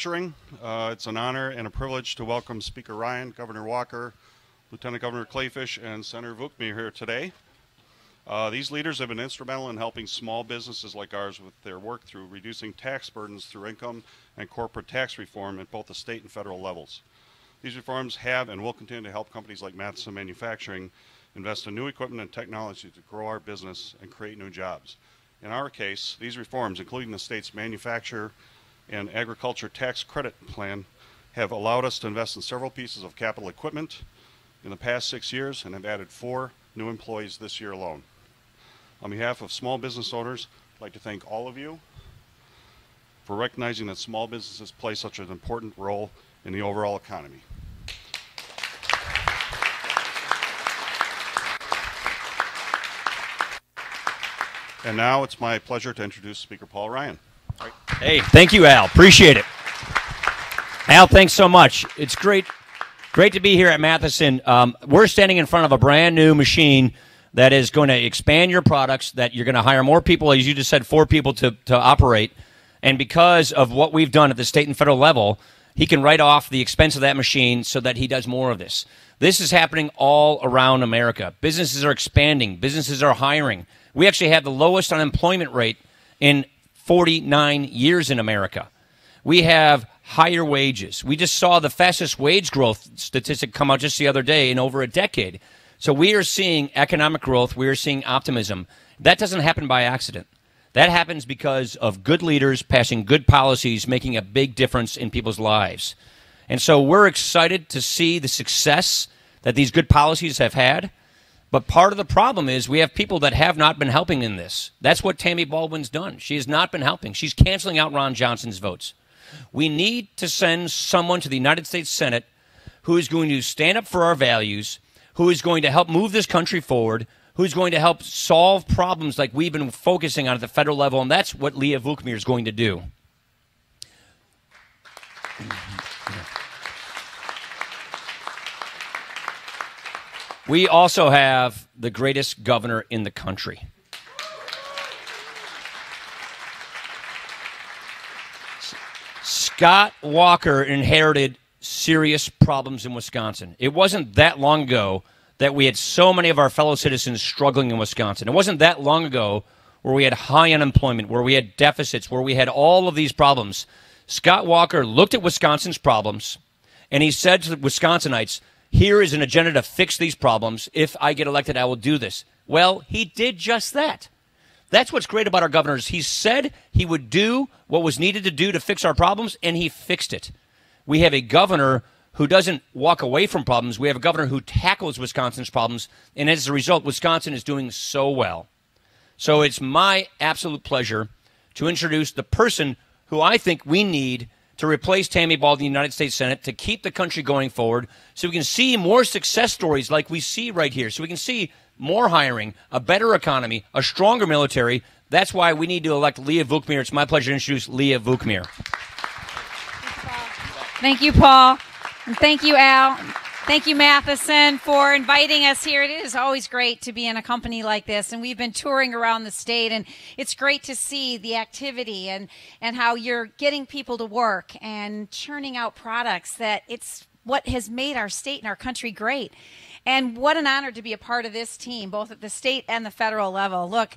manufacturing. It's an honor and a privilege to welcome Speaker Ryan, Governor Walker, Lieutenant Governor Kleefisch, and Senator Waukesha here today. These leaders have been instrumental in helping small businesses like ours with their work through reducing tax burdens through income and corporate tax reform at both the state and federal levels. These reforms have and will continue to help companies like Matheson Manufacturing invest in new equipment and technology to grow our business and create new jobs. In our case, these reforms, including the state's manufacturer and agriculture tax credit plan, have allowed us to invest in several pieces of capital equipment in the past 6 years and have added 4 new employees this year alone. On behalf of small business owners, I'd like to thank all of you for recognizing that small businesses play such an important role in the overall economy. And now it's my pleasure to introduce Speaker Paul Ryan. Hey, thank you, Al. Appreciate it. Al, thanks so much. It's great to be here at Matheson. We're standing in front of a brand new machine that is going to expand your products, that you're going to hire more people, as you just said, 4 people to operate. And because of what we've done at the state and federal level, he can write off the expense of that machine so that he does more of this. This is happening all around America. Businesses are expanding. Businesses are hiring. We actually have the lowest unemployment rate in 49 years in America. We have higher wages. We just saw the fastest wage growth statistic come out just the other day in over a decade. So we are seeing economic growth. We are seeing optimism. That doesn't happen by accident. That happens because of good leaders passing good policies, making a big difference in people's lives. And so we're excited to see the success that these good policies have had. But part of the problem is we have people that have not been helping in this. That's what Tammy Baldwin's done. She has not been helping. She's canceling out Ron Johnson's votes. We need to send someone to the United States Senate who is going to stand up for our values, who is going to help move this country forward, who's going to help solve problems like we've been focusing on at the federal level, and that's what Leah Waukesha is going to do. We also have the greatest governor in the country. Scott Walker inherited serious problems in Wisconsin. It wasn't that long ago that we had so many of our fellow citizens struggling in Wisconsin. It wasn't that long ago where we had high unemployment, where we had deficits, where we had all of these problems. Scott Walker looked at Wisconsin's problems, and he said to the Wisconsinites, here is an agenda to fix these problems. If I get elected, I will do this. Well, he did just that. That's what's great about our governors. He said he would do what was needed to do to fix our problems, and he fixed it. We have a governor who doesn't walk away from problems. We have a governor who tackles Wisconsin's problems, and as a result, Wisconsin is doing so well. So it's my absolute pleasure to introduce the person who I think we need to replace Tammy Baldwin in the United States Senate, to keep the country going forward, so we can see more success stories like we see right here, so we can see more hiring, a better economy, a stronger military. That's why we need to elect Leah Waukesha. It's my pleasure to introduce Leah Waukesha. Thank you, Paul. And thank you, Al. Thank you, Matheson, for inviting us here. It is always great to be in a company like this, and we've been touring around the state, and it's great to see the activity and how you're getting people to work and churning out products that it's what has made our state and our country great. And what an honor to be a part of this team, both at the state and the federal level. Look,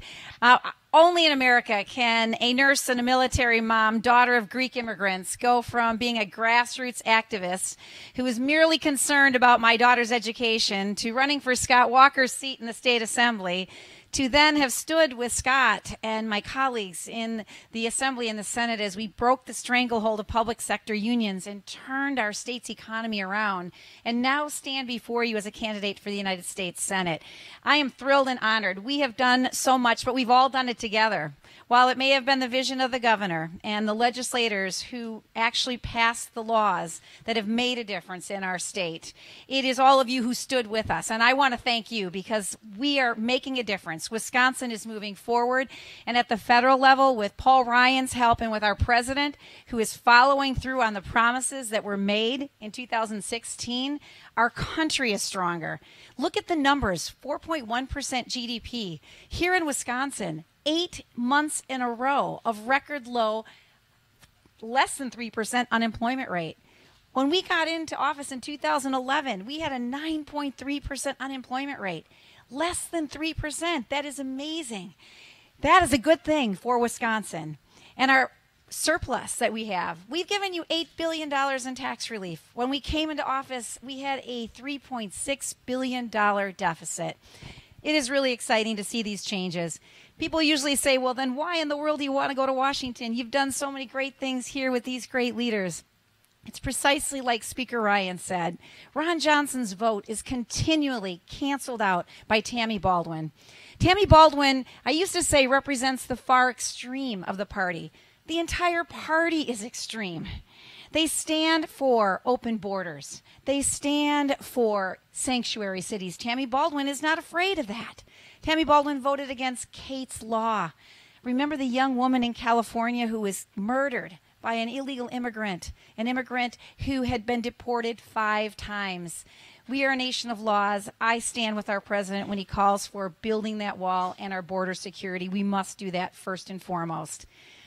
only in America can a nurse and a military mom, daughter of Greek immigrants, go from being a grassroots activist who was merely concerned about my daughter's education to running for Scott Walker's seat in the state assembly, to then have stood with Scott and my colleagues in the Assembly and the Senate as we broke the stranglehold of public sector unions and turned our state's economy around, and now stand before you as a candidate for the United States Senate. I am thrilled and honored. We have done so much, but we've all done it together. While it may have been the vision of the governor and the legislators who actually passed the laws that have made a difference in our state, it is all of you who stood with us. And I want to thank you because we are making a difference. Wisconsin is moving forward. And at the federal level, with Paul Ryan's help and with our president, who is following through on the promises that were made in 2016, our country is stronger. Look at the numbers, 4.1% GDP. Here in Wisconsin, 8 months in a row of record low less than 3% unemployment rate. When we got into office in 2011, we had a 9.3% unemployment rate. Less than 3%. That is amazing. That is a good thing for Wisconsin. And our surplus that we have, we've given you $8 billion in tax relief. When we came into office, we had a $3.6 billion deficit. It is really exciting to see these changes. People usually say, well, then why in the world do you want to go to Washington? You've done so many great things here with these great leaders. It's precisely like Speaker Ryan said. Ron Johnson's vote is continually canceled out by Tammy Baldwin. Tammy Baldwin, I used to say, represents the far extreme of the party. The entire party is extreme. They stand for open borders. They stand for sanctuary cities. Tammy Baldwin is not afraid of that. Tammy Baldwin voted against Kate's Law. Remember the young woman in California who was murdered by an illegal immigrant, an immigrant who had been deported 5 times. We are a nation of laws. I stand with our president when he calls for building that wall and our border security. We must do that first and foremost.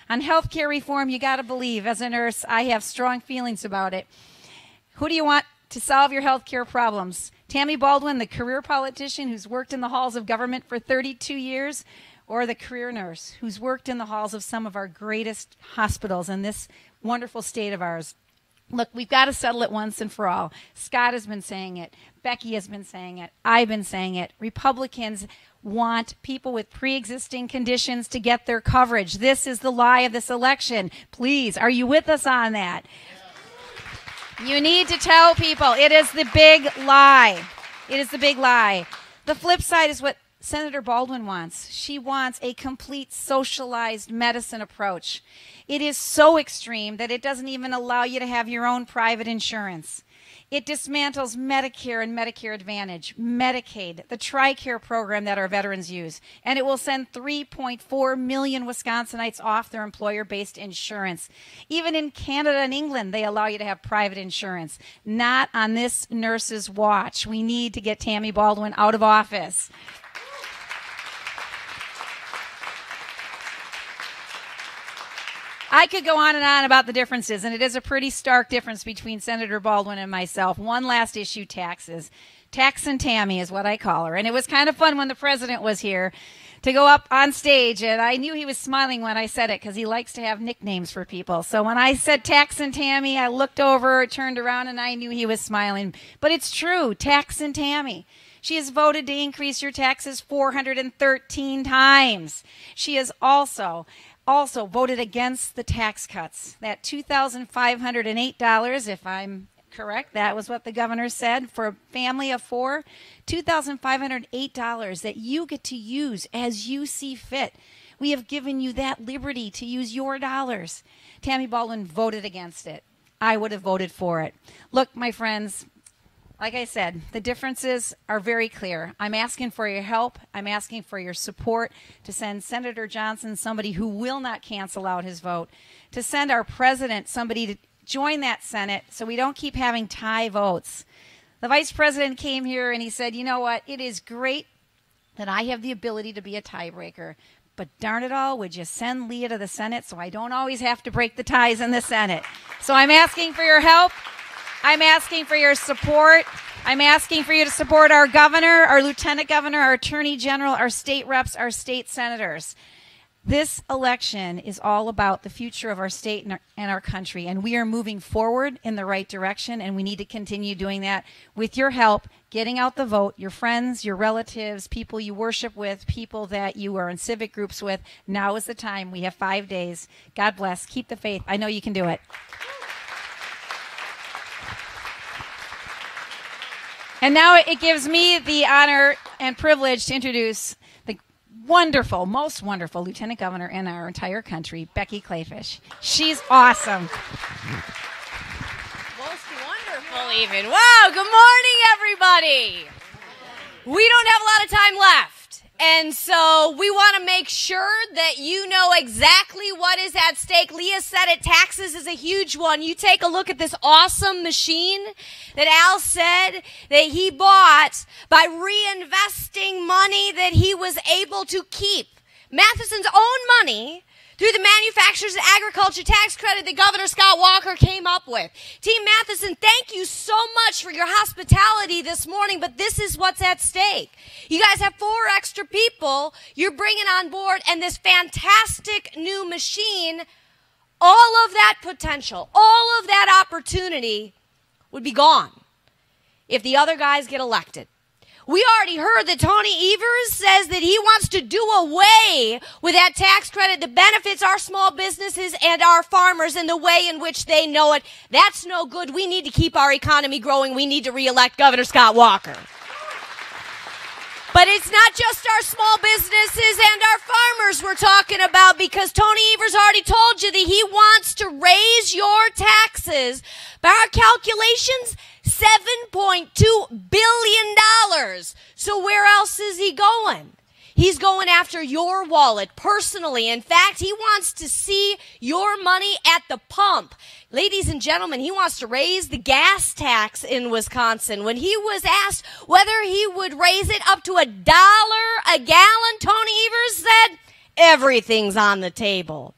On health care reform, you got to believe, as a nurse, I have strong feelings about it. Who do you want to solve your health care problems? Tammy Baldwin, the career politician who's worked in the halls of government for 32 years, or the career nurse who's worked in the halls of some of our greatest hospitals in this wonderful state of ours? Look, we've got to settle it once and for all. Scott has been saying it. Becky has been saying it. I've been saying it. Republicans want people with pre-existing conditions to get their coverage. This is the lie of this election. Please, are you with us on that? You need to tell people it is the big lie. It is the big lie. The flip side is what Senator Baldwin wants. She wants a complete socialized medicine approach. It is so extreme that it doesn't even allow you to have your own private insurance. It dismantles Medicare and Medicare Advantage, Medicaid, the TRICARE program that our veterans use, and it will send 3.4 million Wisconsinites off their employer-based insurance. Even in Canada and England, they allow you to have private insurance. Not on this nurse's watch. We need to get Tammy Baldwin out of office. I could go on and on about the differences, and it is a pretty stark difference between Senator Baldwin and myself. One last issue, taxes. Tax and Tammy is what I call her. And it was kind of fun when the president was here to go up on stage, and I knew he was smiling when I said it because he likes to have nicknames for people. So when I said Tax and Tammy, I looked over, turned around, and I knew he was smiling. But it's true, Tax and Tammy. She has voted to increase your taxes 413 times. She has also voted against the tax cuts. That $2,508, if I'm correct, that was what the governor said, for a family of 4, $2,508 that you get to use as you see fit. We have given you that liberty to use your dollars. Tammy Baldwin voted against it. I would have voted for it. Look, my friends, like I said, the differences are very clear. I'm asking for your help. I'm asking for your support to send Senator Johnson somebody who will not cancel out his vote, to send our president somebody to join that Senate so we don't keep having tie votes. The vice president came here and he said, you know what, it is great that I have the ability to be a tiebreaker, but darn it all, would you send Leah to the Senate so I don't always have to break the ties in the Senate? So I'm asking for your help. I'm asking for your support. I'm asking for you to support our governor, our lieutenant governor, our attorney general, our state reps, our state senators. This election is all about the future of our state and our country, and we are moving forward in the right direction, and we need to continue doing that with your help, getting out the vote, your friends, your relatives, people you worship with, people that you are in civic groups with. Now is the time. We have 5 days. God bless. Keep the faith. I know you can do it. And now it gives me the honor and privilege to introduce the wonderful, most wonderful Lieutenant Governor in our entire country, Becky Kleefisch. She's awesome. Most wonderful even. Wow, good morning, everybody. We don't have a lot of time left. And so we want to make sure that you know exactly what is at stake. Leah said it, taxes is a huge one. You take a look at this awesome machine that Al said that he bought by reinvesting money that he was able to keep. Matheson's own money through the manufacturers and agriculture tax credit that Governor Scott Walker came up with. Team Matheson, thank you so much for your hospitality this morning, but this is what's at stake. You guys have 4 extra people you're bringing on board, and this fantastic new machine, all of that potential, all of that opportunity would be gone if the other guys get elected. We already heard that Tony Evers says that he wants to do away with that tax credit that benefits our small businesses and our farmers in the way in which they know it. That's no good. We need to keep our economy growing. We need to reelect Governor Scott Walker. But it's not just our small businesses and our farmers we're talking about, because Tony Evers already told you that he wants to raise your taxes by our calculations, $7.2 billion. So where else is he going? He's going after your wallet personally. In fact, he wants to see your money at the pump. Ladies and gentlemen, he wants to raise the gas tax in Wisconsin. When he was asked whether he would raise it up to $1 a gallon, Tony Evers said, everything's on the table.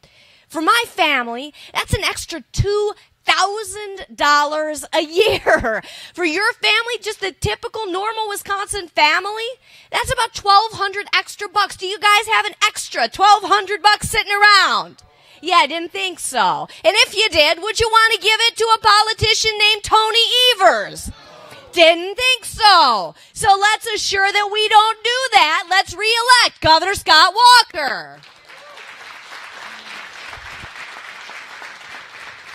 For my family, that's an extra $2,000 a year. For your family, just the typical normal Wisconsin family, that's about $1,200 extra bucks. Do you guys have an extra $1,200 sitting around? Yeah, I didn't think so. And if you did, would you want to give it to a politician named Tony Evers? Didn't think so. So let's assure that we don't do that. Let's re-elect Governor Scott Walker.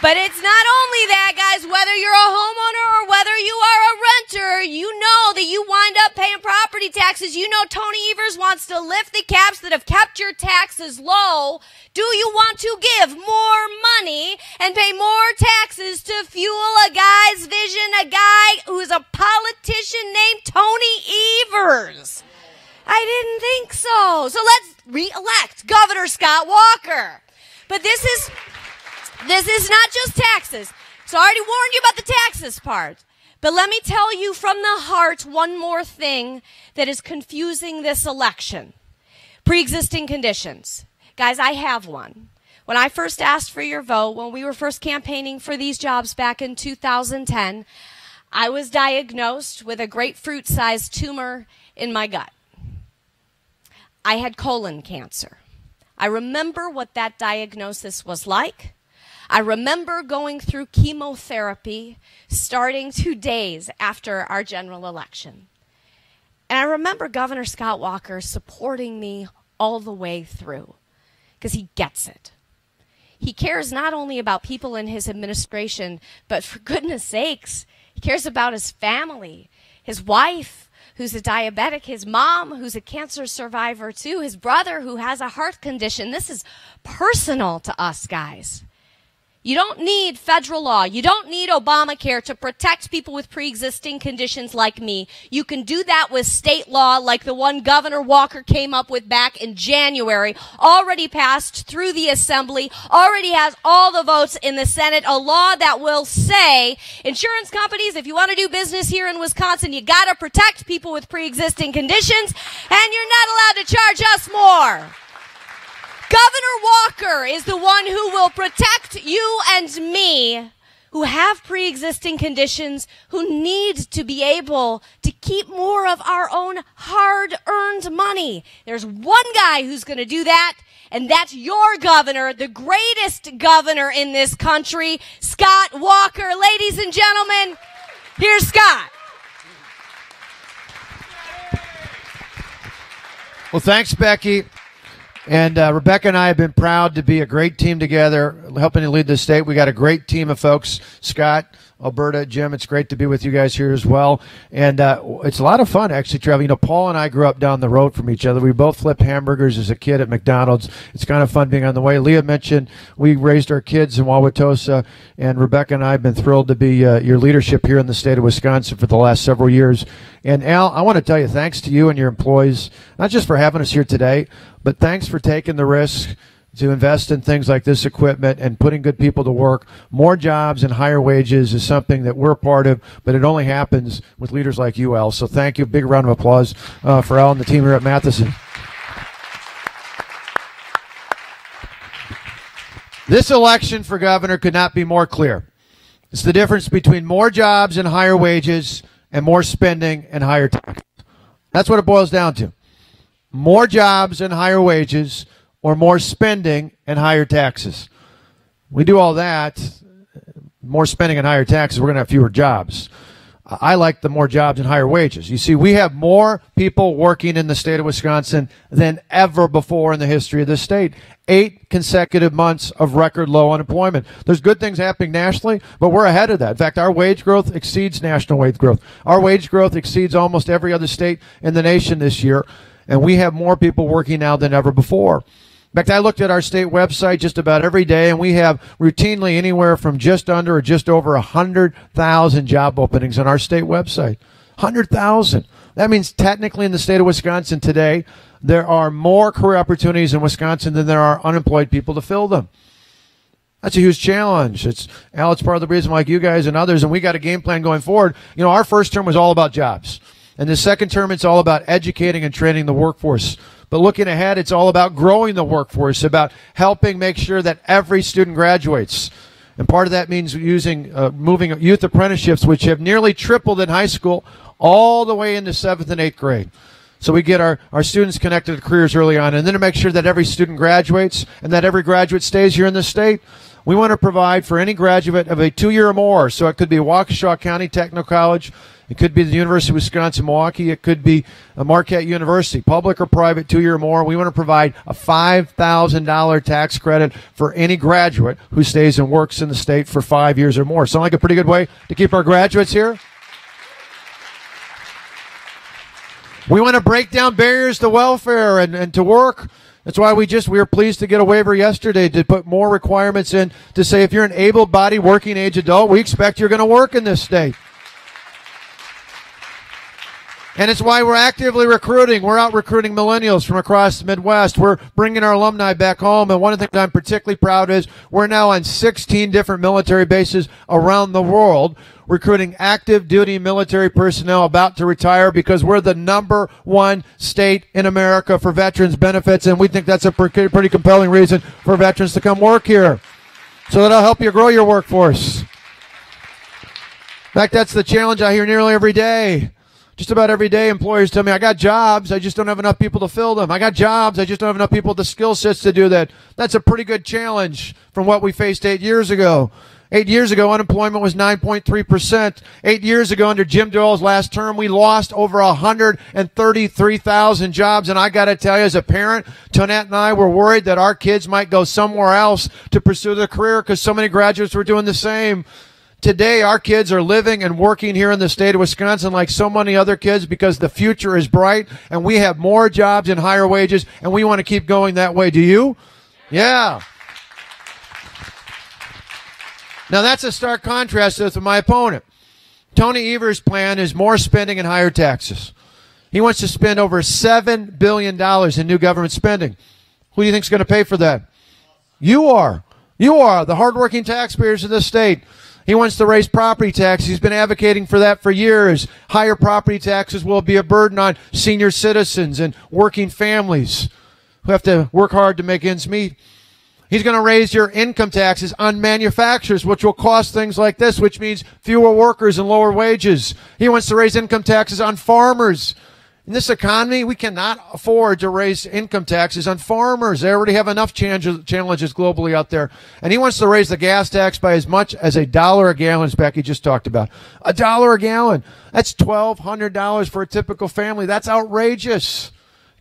But it's not only that, guys. Whether you're a homeowner or whether you are a renter, you know that you wind up paying property taxes. You know Tony Evers wants to lift the caps that have kept your taxes low. Do you want to give more money and pay more taxes to fuel a guy's vision, a guy who's a politician named Tony Evers? I didn't think so. So let's re-elect Governor Scott Walker. But this is not just taxes. So I already warned you about the taxes part. But let me tell you from the heart one more thing that is confusing this election. Pre-existing conditions. Guys, I have one. When I first asked for your vote, when we were first campaigning for these jobs back in 2010, I was diagnosed with a grapefruit-sized tumor in my gut. I had colon cancer. I remember what that diagnosis was like. I remember going through chemotherapy starting 2 days after our general election. And I remember Governor Scott Walker supporting me all the way through because he gets it. He cares not only about people in his administration, but for goodness sakes, he cares about his family, his wife, who's a diabetic, his mom, who's a cancer survivor too, his brother who has a heart condition. This is personal to us, guys. You don't need federal law. You don't need Obamacare to protect people with pre-existing conditions like me. You can do that with state law like the one Governor Walker came up with back in January, already passed through the Assembly, already has all the votes in the Senate, a law that will say, insurance companies, if you want to do business here in Wisconsin, you got to protect people with pre-existing conditions, and you're not allowed to charge us more. Governor Walker is the one who will protect you and me who have pre-existing conditions, who need to be able to keep more of our own hard-earned money. There's one guy who's going to do that, and that's your governor, the greatest governor in this country, Scott Walker. Ladies and gentlemen, here's Scott. Well, thanks, Becky. And Rebecca and I have been proud to be a great team together, helping to lead the state. We got a great team of folks. Scott, Alberta, Jim, it's great to be with you guys here as well. And it's a lot of fun, actually, traveling. You know, Paul and I grew up down the road from each other. We both flipped hamburgers as a kid at McDonald's. It's kind of fun being on the way. Leah mentioned we raised our kids in Wauwatosa, and Rebecca and I have been thrilled to be your leadership here in the state of Wisconsin for the last several years. And Al, I want to tell you, thanks to you and your employees, not just for having us here today, but thanks for taking the risk to invest in things like this equipment and putting good people to work. More jobs and higher wages is something that we're a part of, but it only happens with leaders like you, Al. So thank you. Big round of applause for Al and the team here at Matheson. This election for governor could not be more clear. It's the difference between more jobs and higher wages and more spending and higher taxes. That's what it boils down to. More jobs and higher wages or more spending and higher taxes. We do all that, more spending and higher taxes, we're going to have fewer jobs. I like the more jobs and higher wages. You see, we have more people working in the state of Wisconsin than ever before in the history of this state. 8 consecutive months of record low unemployment. There's good things happening nationally, but we're ahead of that. In fact, our wage growth exceeds national wage growth. Our wage growth exceeds almost every other state in the nation this year, and we have more people working now than ever before. In fact, I looked at our state website just about every day, and we have routinely anywhere from just under or just over 100,000 job openings on our state website. 100,000. That means technically in the state of Wisconsin today, there are more career opportunities in Wisconsin than there are unemployed people to fill them. That's a huge challenge. It's part of the reason, like you guys and others, and we got a game plan going forward. You know, our first term was all about jobs. And the second term, it's all about educating and training the workforce. But looking ahead, it's all about growing the workforce, about helping make sure that every student graduates. And part of that means moving youth apprenticeships, which have nearly tripled in high school, all the way into 7th and 8th grade. So we get our students connected to careers early on, and then to make sure that every student graduates and that every graduate stays here in the state. We want to provide for any graduate of a 2-year or more. So it could be Waukesha County Technical College. It could be the University of Wisconsin-Milwaukee. It could be a Marquette University, public or private, 2-year or more. We want to provide a $5,000 tax credit for any graduate who stays and works in the state for 5 years or more. Sound like a pretty good way to keep our graduates here? We want to break down barriers to welfare and to work. That's why we were pleased to get a waiver yesterday to put more requirements in to say if you're an able-bodied working age adult, we expect you're going to work in this state. And it's why we're actively recruiting. We're out recruiting millennials from across the Midwest. We're bringing our alumni back home. And one of the things I'm particularly proud is we're now on 16 different military bases around the world, recruiting active duty military personnel about to retire because we're the #1 state in America for veterans benefits. And we think that's a pretty compelling reason for veterans to come work here. So that'll help you grow your workforce. In fact, that's the challenge I hear nearly every day. Just about every day, employers tell me, I got jobs, I just don't have enough people to fill them. I got jobs, I just don't have enough people with the skill sets to do that. That's a pretty good challenge from what we faced 8 years ago. 8 years ago, unemployment was 9.3%. 8 years ago, under Jim Doyle's last term, we lost over 133,000 jobs. And I got to tell you, as a parent, Tonette and I were worried that our kids might go somewhere else to pursue their career because so many graduates were doing the same. Today, our kids are living and working here in the state of Wisconsin like so many other kids because the future is bright and we have more jobs and higher wages, and we want to keep going that way. Do you? Yeah. Now, that's a stark contrast with my opponent. Tony Evers' plan is more spending and higher taxes. He wants to spend over $7 billion in new government spending. Who do you think is going to pay for that? You are. You are, the hardworking taxpayers of this state. He wants to raise property taxes. He's been advocating for that for years. Higher property taxes will be a burden on senior citizens and working families who have to work hard to make ends meet. He's going to raise your income taxes on manufacturers, which will cost things like this, which means fewer workers and lower wages. He wants to raise income taxes on farmers. In this economy, we cannot afford to raise income taxes on farmers. They already have enough challenges globally out there. And he wants to raise the gas tax by as much as $1 a gallon, as Becky just talked about. $1 a gallon. That's $1,200 for a typical family. That's outrageous.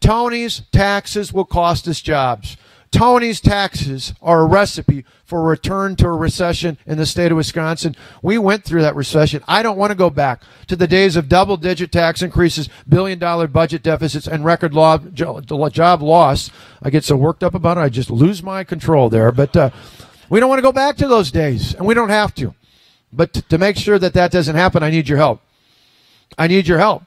Tony's taxes will cost us jobs. Tony's taxes are a recipe for a return to a recession in the state of Wisconsin. We went through that recession. I don't want to go back to the days of double-digit tax increases, billion-dollar budget deficits, and record job loss. I get so worked up about it, I just lose my control there. But we don't want to go back to those days, and we don't have to. But to make sure that that doesn't happen, I need your help. I need your help.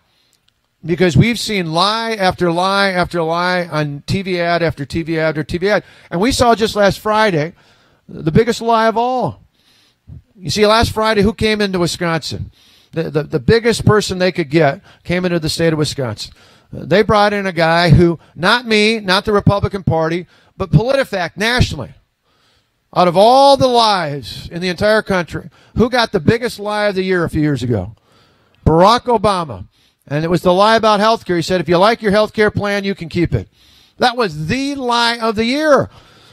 Because we've seen lie after lie after lie on TV ad after TV ad after TV ad. And we saw just last Friday the biggest lie of all. You see, last Friday, who came into Wisconsin? The biggest person they could get came into the state of Wisconsin. They brought in a guy who, not me, not the Republican Party, but PolitiFact nationally Out of all the lies in the entire country, who got the biggest lie of the year a few years ago? Barack Obama. And it was the lie about health care. He said, if you like your health care plan, you can keep it. That was the lie of the year.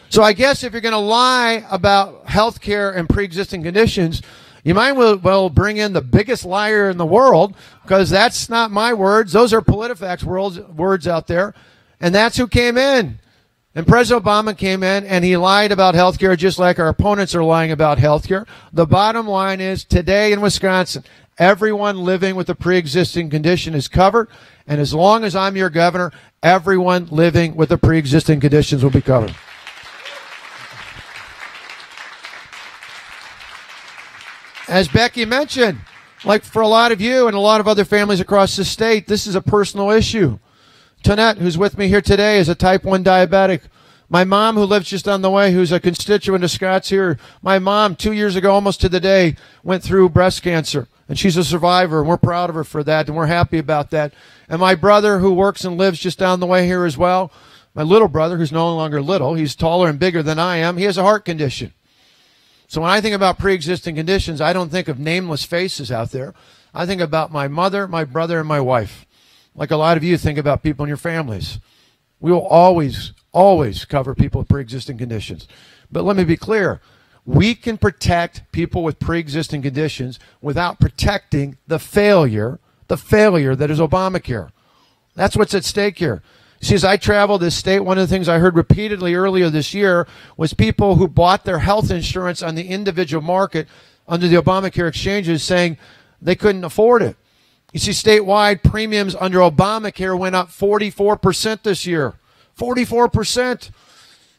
So I guess if you're going to lie about health care and pre-existing conditions, you might well bring in the biggest liar in the world, because that's not my words. Those are PolitiFact's words out there. And that's who came in. And President Obama came in and he lied about health care just like our opponents are lying about health care. The bottom line is, today in Wisconsin, everyone living with a pre-existing condition is covered. And as long as I'm your governor, everyone living with the pre-existing conditions will be covered. As Becky mentioned, like for a lot of you and a lot of other families across the state, this is a personal issue. Tonette, who's with me here today, is a type 1 diabetic. My mom, who lives just on the way, who's a constituent of Scott's here, my mom, 2 years ago, almost to the day, went through breast cancer. And she's a survivor, and we're proud of her for that, and we're happy about that. And my brother, who works and lives just down the way here as well, my little brother, who's no longer little, he's taller and bigger than I am, he has a heart condition. So when I think about pre-existing conditions, I don't think of nameless faces out there. I think about my mother, my brother, and my wife. Like a lot of you think about people in your families. We will always cover people with pre-existing conditions. But let me be clear. We can protect people with pre-existing conditions without protecting the failure that is Obamacare. That's what's at stake here. See, as I traveled this state, one of the things I heard repeatedly earlier this year was people who bought their health insurance on the individual market under the Obamacare exchanges saying they couldn't afford it. You see, statewide premiums under Obamacare went up 44% this year. 44%.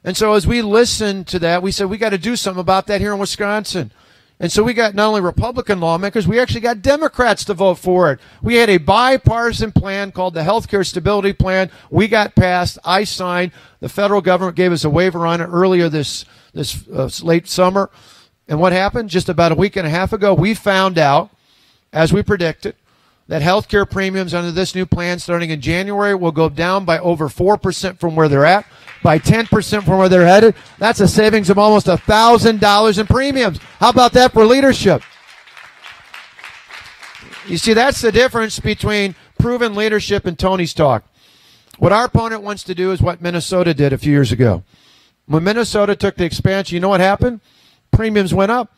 And so as we listened to that, we said we got to do something about that here in Wisconsin. And so we got not only Republican lawmakers, we actually got Democrats to vote for it. We had a bipartisan plan called the Healthcare Stability Plan. We got passed. I signed. The federal government gave us a waiver on it earlier this late summer. And what happened? Just about a week and a half ago, we found out, as we predicted, that health care premiums under this new plan starting in January will go down by over 4% from where they're at, by 10% from where they're headed. That's a savings of almost $1,000 in premiums. How about that for leadership? You see, that's the difference between proven leadership and Tony's talk. What our opponent wants to do is what Minnesota did a few years ago. When Minnesota took the expansion, you know what happened? Premiums went up.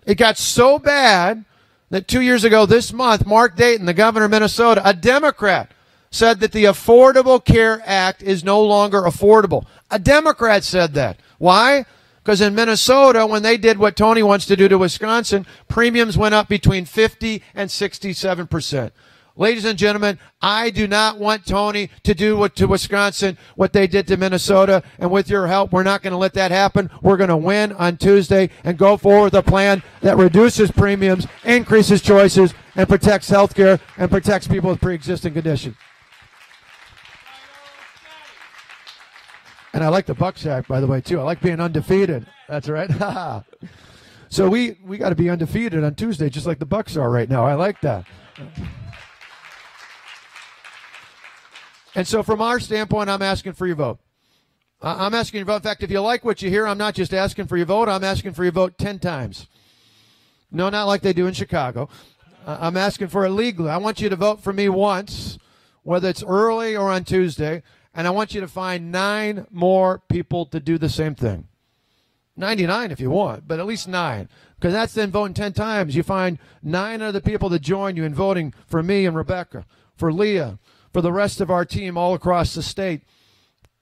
It got so bad that 2 years ago this month, Mark Dayton, the governor of Minnesota, a Democrat, said that the Affordable Care Act is no longer affordable. A Democrat said that. Why? Because in Minnesota, when they did what Tony wants to do to Wisconsin, premiums went up between 50 and 67%. Ladies and gentlemen, I do not want Tony to do to Wisconsin what they did to Minnesota. And with your help, we're not going to let that happen. We're going to win on Tuesday and go forward with a plan that reduces premiums, increases choices, and protects health care and protects people with pre-existing conditions. And I like the Bucks act, by the way, too. I like being undefeated. That's right. So we got to be undefeated on Tuesday, just like the Bucks are right now. I like that. And so from our standpoint, I'm asking for your vote. I'm asking your vote. In fact, if you like what you hear, I'm not just asking for your vote. I'm asking for your vote 10 times. No, not like they do in Chicago. I'm asking for it legally. I want you to vote for me once, whether it's early or on Tuesday, and I want you to find 9 more people to do the same thing. 99 if you want, but at least 9. Because that's then voting 10 times. You find 9 other people to join you in voting for me and Rebecca, for Leah, for the rest of our team all across the state,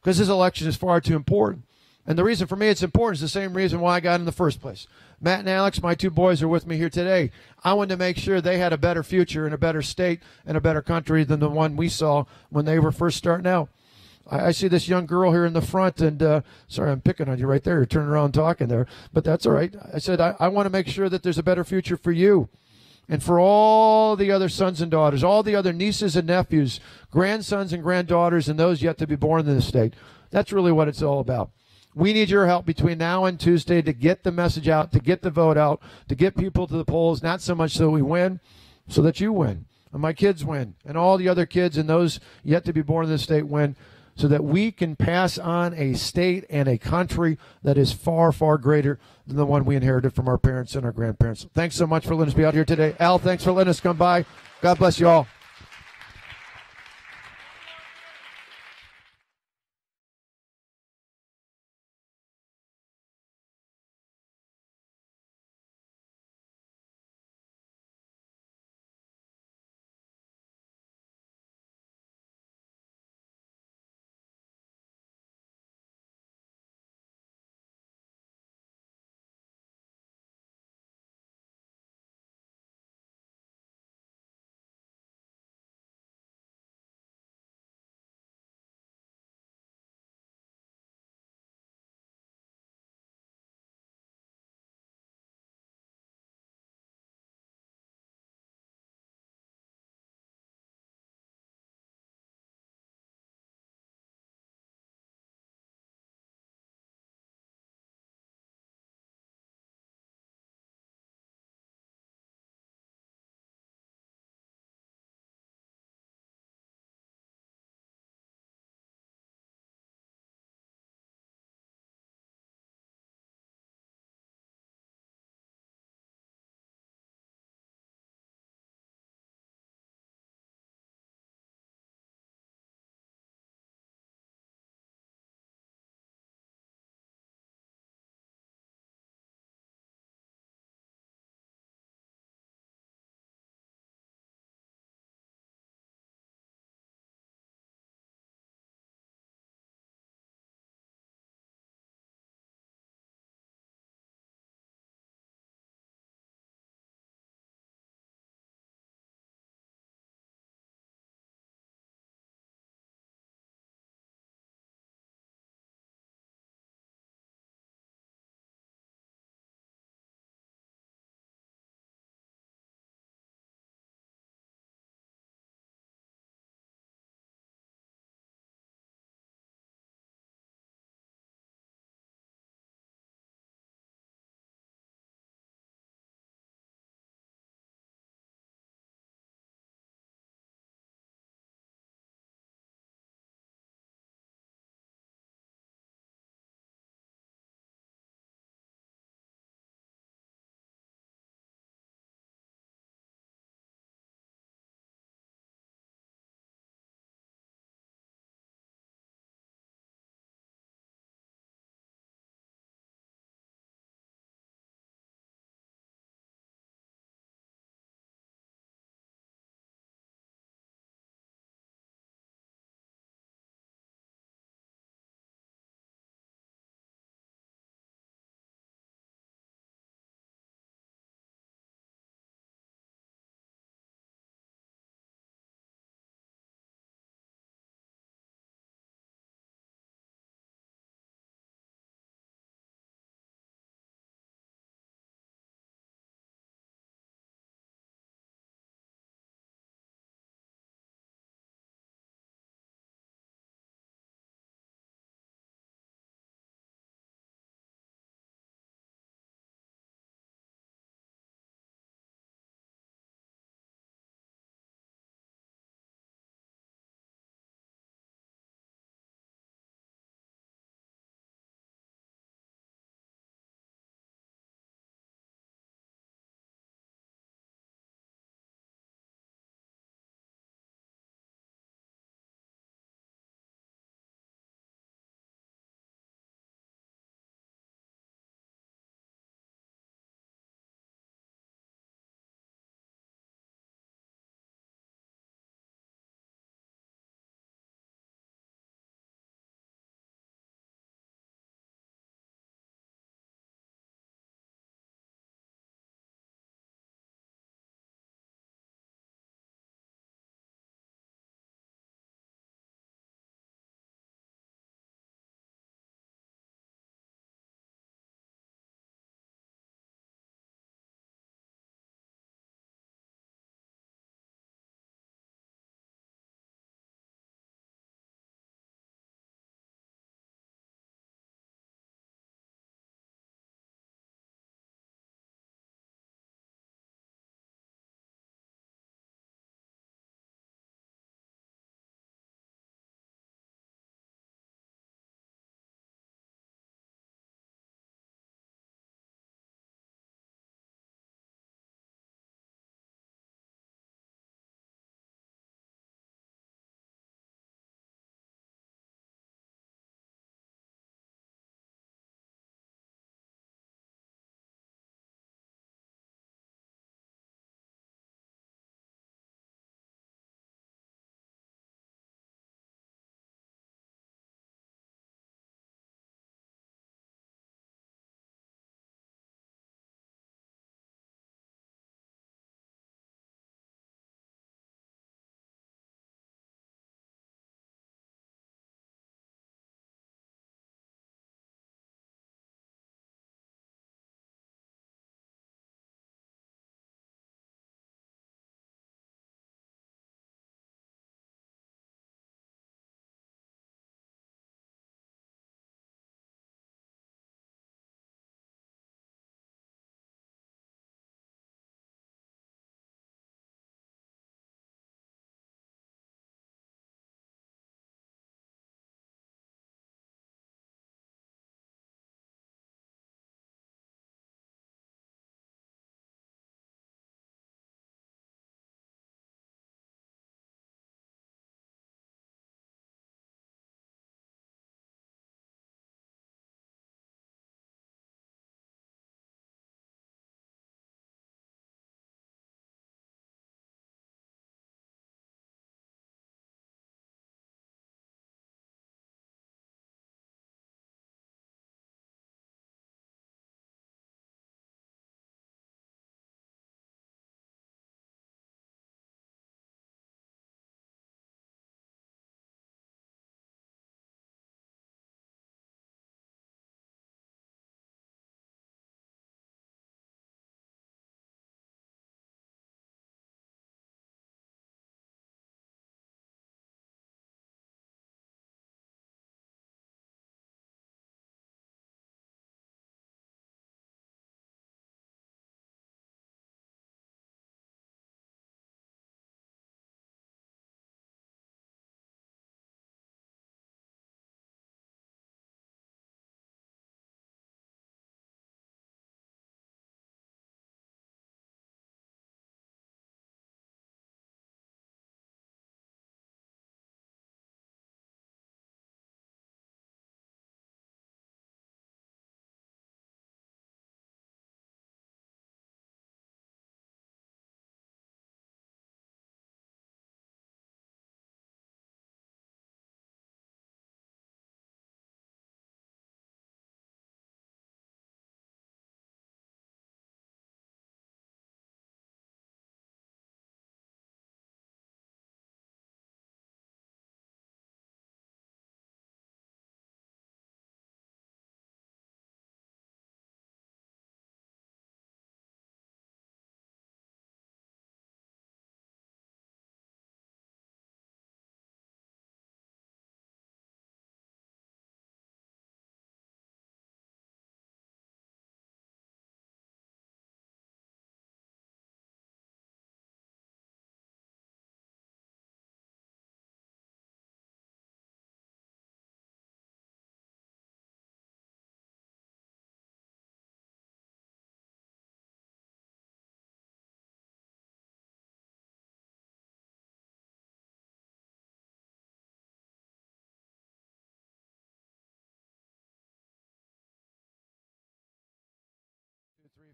because this election is far too important. And the reason for me it's important is the same reason why I got in the first place. Matt and Alex, my 2 boys, are with me here today. I wanted to make sure they had a better future in a better state and a better country than the one we saw when they were first starting out. I see this young girl here in the front, and sorry, I'm picking on you right there. You're turning around talking there, but that's all right. I said I want to make sure that there's a better future for you. And for all the other sons and daughters, all the other nieces and nephews, grandsons and granddaughters, and those yet to be born in this state. That's really what it's all about. We need your help between now and Tuesday to get the message out, to get the vote out, to get people to the polls, not so much so we win, so that you win, and my kids win, and all the other kids and those yet to be born in this state win, so that we can pass on a state and a country that is far, far greater than the one we inherited from our parents and our grandparents. Thanks so much for letting us be out here today. Al, thanks for letting us come by. God bless you all.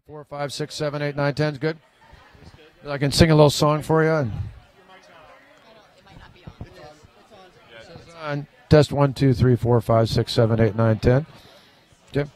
4, 5, 6, 7, 8, 9, 10 is good. I can sing a little song for you. And on. Test 1, 2, 3, 4, 5, 6, 7, 8, 9, 10. Okay.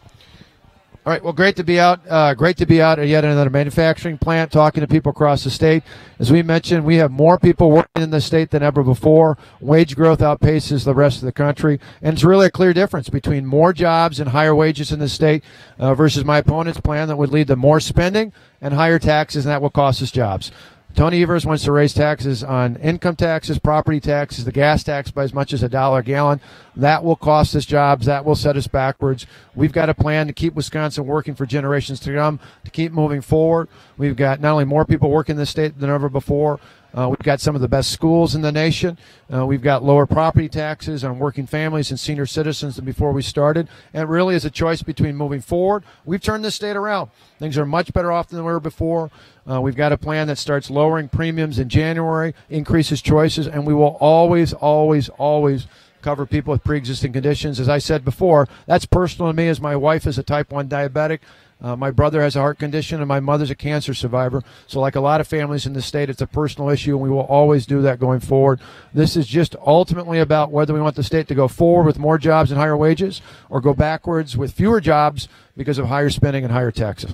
All right. Well, great to be out. Great to be out at yet another manufacturing plant, talking to people across the state. As we mentioned, we have more people working in the state than ever before. Wage growth outpaces the rest of the country, and it's really a clear difference between more jobs and higher wages in the state versus my opponent's plan that would lead to more spending and higher taxes, and that will cost us jobs. Tony Evers wants to raise taxes on income taxes, property taxes, the gas tax by as much as $1 a gallon. That will cost us jobs. That will set us backwards. We've got a plan to keep Wisconsin working for generations to come, to keep moving forward. We've got not only more people working in the state than ever before, we've got some of the best schools in the nation. We've got lower property taxes on working families and senior citizens than before we started. And it really is a choice between moving forward. We've turned the state around. Things are much better off than they were before. We've got a plan that starts lowering premiums in January, increases choices, and we will always, always, always cover people with pre-existing conditions. As I said before, that's personal to me, as my wife is a type 1 diabetic. My brother has a heart condition, and my mother's a cancer survivor. So like a lot of families in the state, it's a personal issue, and we will always do that going forward. This is just ultimately about whether we want the state to go forward with more jobs and higher wages or go backwards with fewer jobs because of higher spending and higher taxes.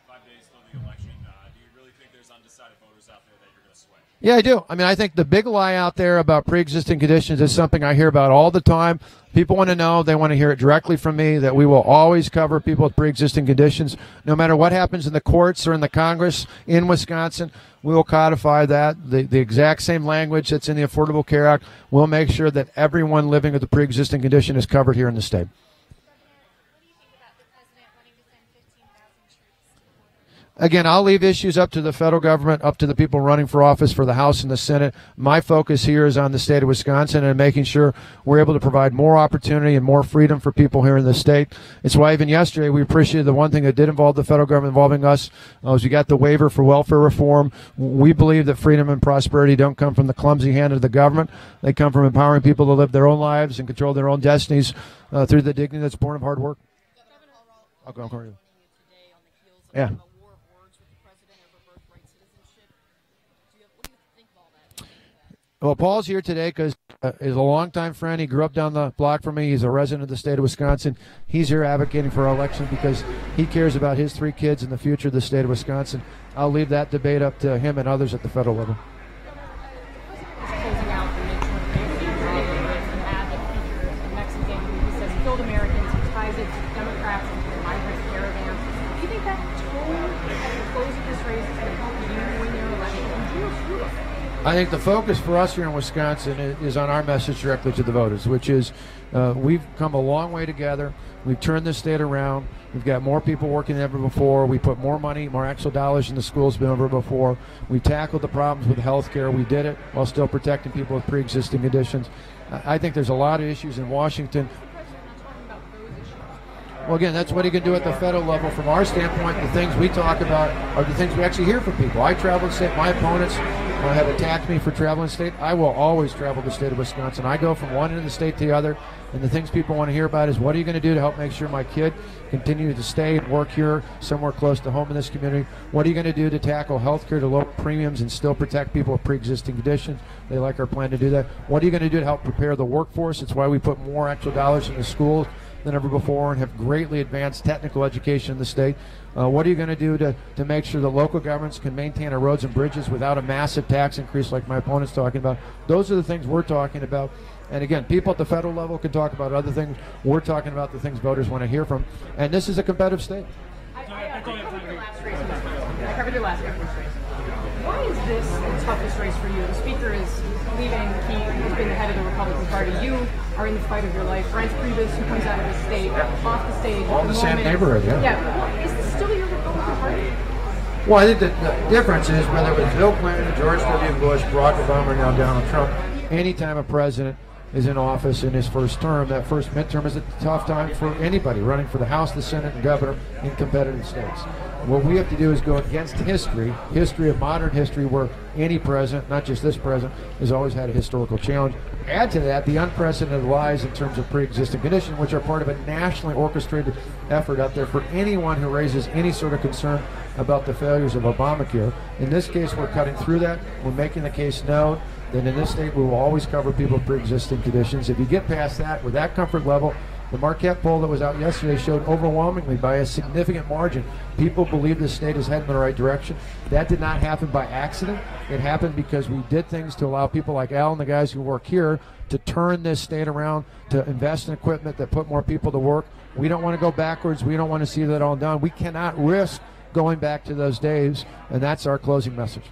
5 days till the election. Do you really think there's undecided voters out there that you're going to sway? Yeah, I do. I mean, I think the big lie out there about pre-existing conditions is something I hear about all the time. People want to know, they want to hear it directly from me, that we will always cover people with pre-existing conditions. No matter what happens in the courts or in the Congress in Wisconsin, we will codify that. The exact same language that's in the Affordable Care Act. We'll make sure that everyone living with a pre-existing condition is covered here in the state. Again, I'll leave issues up to the federal government, up to the people running for office for the House and the Senate. My focus here is on the state of Wisconsin and making sure we're able to provide more opportunity and more freedom for people here in the state. It's why even yesterday we appreciated the one thing that did involve the federal government involving us was we got the waiver for welfare reform. We believe that freedom and prosperity don't come from the clumsy hand of the government. They come from empowering people to live their own lives and control their own destinies through the dignity that's born of hard work. I'll go for you. Yeah. Well, Paul's here today because he's a longtime friend. He grew up down the block from me. He's a resident of the state of Wisconsin. He's here advocating for our election because he cares about his 3 kids and the future of the state of Wisconsin. I'll leave that debate up to him and others at the federal level. Closing out the midterm campaign, an ad that features a Mexican who says he killed Americans, he ties it to Democrats and to migrant caravans. Do you think that tone at the close of this race is going to help you win your election? And do you approve of it? I think the focus for us here in Wisconsin is on our message directly to the voters, which is we've come a long way together. We've turned this state around. We've got more people working than ever before. We put more money, more actual dollars in the schools than ever before. We tackled the problems with health care. We did it while still protecting people with pre-existing conditions. I think there's a lot of issues in Washington. Well, again, that's what he can do at the federal level. From our standpoint, the things we talk about are the things we actually hear from people. I travel the state. My opponents have attacked me for traveling the state. I will always travel the state of Wisconsin. I go from one end of the state to the other, and the things people want to hear about is what are you going to do to help make sure my kid continues to stay and work here somewhere close to home in this community? What are you going to do to tackle health care to lower premiums and still protect people with pre-existing conditions? They like our plan to do that. What are you going to do to help prepare the workforce? It's why we put more actual dollars in the schools than ever before and have greatly advanced technical education in the state. What are you going to do to make sure that local governments can maintain our roads and bridges without a massive tax increase like my opponent's talking about? Those are the things we're talking about. And again, people at the federal level can talk about other things. We're talking about the things voters want to hear from. And this is a competitive state. I covered your last race. I covered your last governor's race. Why is this the toughest race for you? The speaker is leaving. He's been the head of the Republican Party. You are in the fight of your life. Reince Priebus, who comes out of the state, off the stage. All in the same neighborhood, yeah. Yeah. Is this still your Republican Party? Well, I think the difference is whether it was Bill Clinton, George W. Bush, Barack Obama, or now Donald Trump, any time a president is in office in his first term. That first midterm is a tough time for anybody running for the House, the Senate, and governor in competitive states. What we have to do is go against history of modern history, where any president, not just this president, has always had a historical challenge. Add to that the unprecedented lies in terms of pre-existing conditions, which are part of a nationally orchestrated effort out there for anyone who raises any sort of concern about the failures of Obamacare. In this case, we're cutting through that. We're making the case known that in this state we will always cover people with pre-existing conditions. If you get past that, with that comfort level, the Marquette poll that was out yesterday showed overwhelmingly by a significant margin people believe the state is heading in the right direction. That did not happen by accident. It happened because we did things to allow people like Al and the guys who work here to turn this state around, to invest in equipment that put more people to work. We don't want to go backwards. We don't want to see that all done. We cannot risk going back to those days, and that's our closing message.